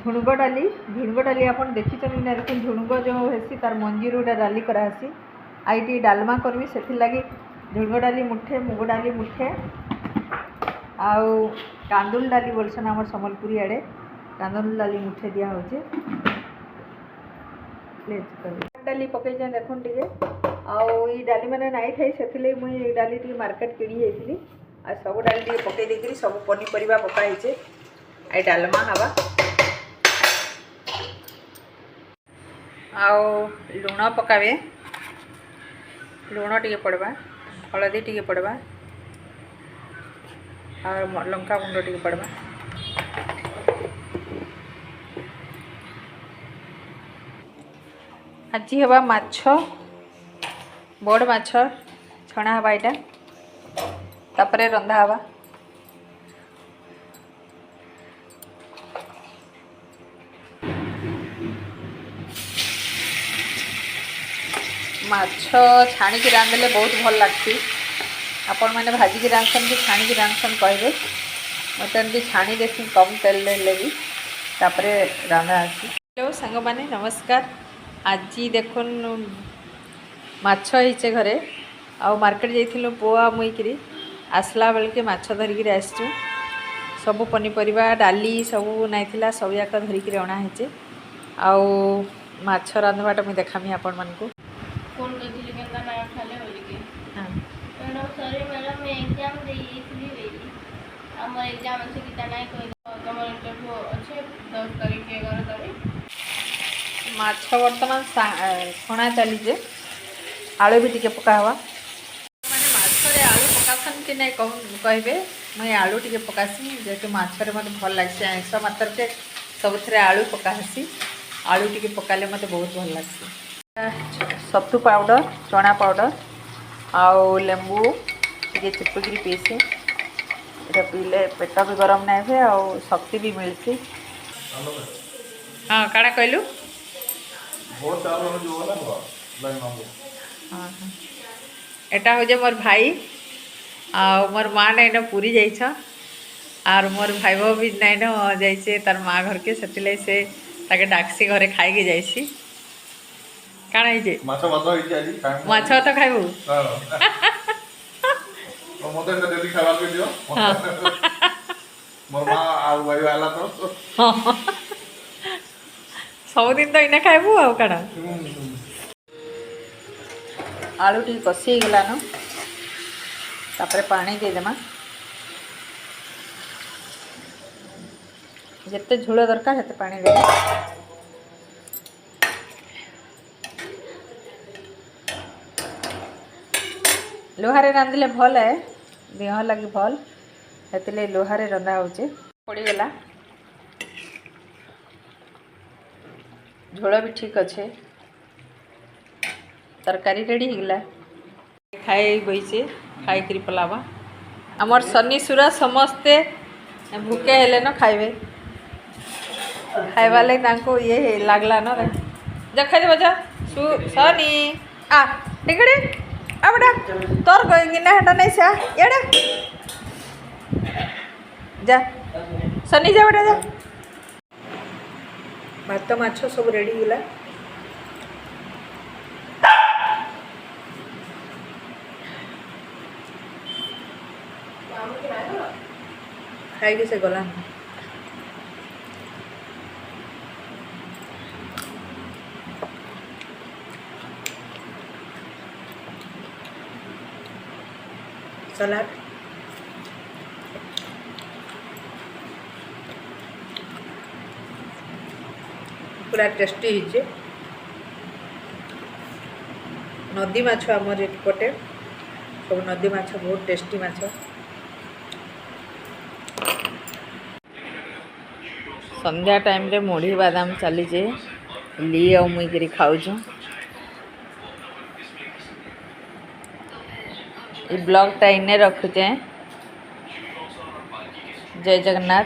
झुणुग डाली आप देखी ना देखो झुणुग जो हेसी तार मंजी गोटे डाली करासी आई डालमा करमी से लगी झुणुग डाली मुठे मुग डाली मुठे आउ कांदुल डाली बोलसन आम सम्बलपुरी आड़े कांदुल डाली मुठे दिया होचे डाली पकई देखुन टे आई डाली मैंने नाई थी से मुझे डाली टी मार्केट किणी जाइली आ सब डाली पकई देकर सब पनीपरिया पकाईचे आई डालमा हवा आउ लुण पकावे लुण टी पड़वा हलदी टी पड़वा और लंका गुंड टी पड़वा आज हवा माछ बड़ माछ छणा हवा यहाँ तापरे रंधा हवा माछ छाणिकी रांधले बहुत भल लगती आपण मैंने भाजिकी रांधसन कि छाणिकी रांधसन कहे मत एमती छाणी देसी कम तेल भी तापर रांधा आसी। हेलो सांग माने नमस्कार आज देखुन माछ होइचे घरे आउ मार्केट जाइथिलु पुआ मुईकरी आसला बेलके माछ धरिकी आसचु सब पनीपरिया डाली सब नाइथिला सब याक धरिकी अणा हेचे आउ माछ रांधवाटा मुई देखामी आपण मानकु फोन करथिले केनता ना खाले होली के हां मैडम सॉरी मैडम मैं एग्जाम देइथली वेली हमर एग्जाम अछि कि तनाई कोइ कमर इंटरव्यू अछि 10 तारीख के 11 तारीख माछ बर्तमान छणा चलीजे आलू भी टिके पका हवा माने माछरे आलू पकासन कि नहीं कहबे मैं आलू टिके पकासी जेहेतु माछरे मत भल लागसी आइंस मात्र के सबथरे आलू पकासी आलू टिके पकाले मत बहुत भल लागसी सत्तू पाउडर चना पाउडर आउ लेंबू टिके चिपुकी पीसे एटा पीले पेट भी गरम नहीं हुए और शक्ति भी मिलसी। हाँ काड़ा कहलु एटा हो जे मोर भाई आ मोर माँ नाइन पूरी जाइछ और मोर भाई बो भी नाइन जाइछे तार माँ घर के सेतिले से ताके डाक्सी घरे खाई के जाइसी काना हिजे माछ भात हिजे आजी माछ तो खाइबू तो मते त डेली खावा के दियो मोर माँ आ भाई आला तो सब दिन तो इना खाइबू आ काना आलू टी कसी गला न तापर पानी दे देमा जिते झोल दरकार हेते पानी दे लोहारे रांधिले भल है देह लगी भल हेतिले लोहारे रंधा होचे पड़ीगला झोल भी ठीक अच्छे तरकारी रेडी होगला खाई बहीचे खाई पलावा आमर सनी सुरा समस्ते भूखे हेले न खाइबे खाइबा लगे ये लागला न जा खाई बजा सनी आ टिकड़े आ बेटा तोर गिना हेटा नहीं सा एड़ा जा सनी जा बेटा जा भात माछ सब रेडी होगला खाई से गला सलाद पूरा टेस्टी हिजे नदी माछ आमर एपटे सब नदी माछ बहुत टेस्टी माछ संध्या टाइम रे मुढ़ी बादाम चलीजे ली आ मुई करी खाऊँ ब्लॉग टा इन्हें रखुचे जय जगन्नाथ।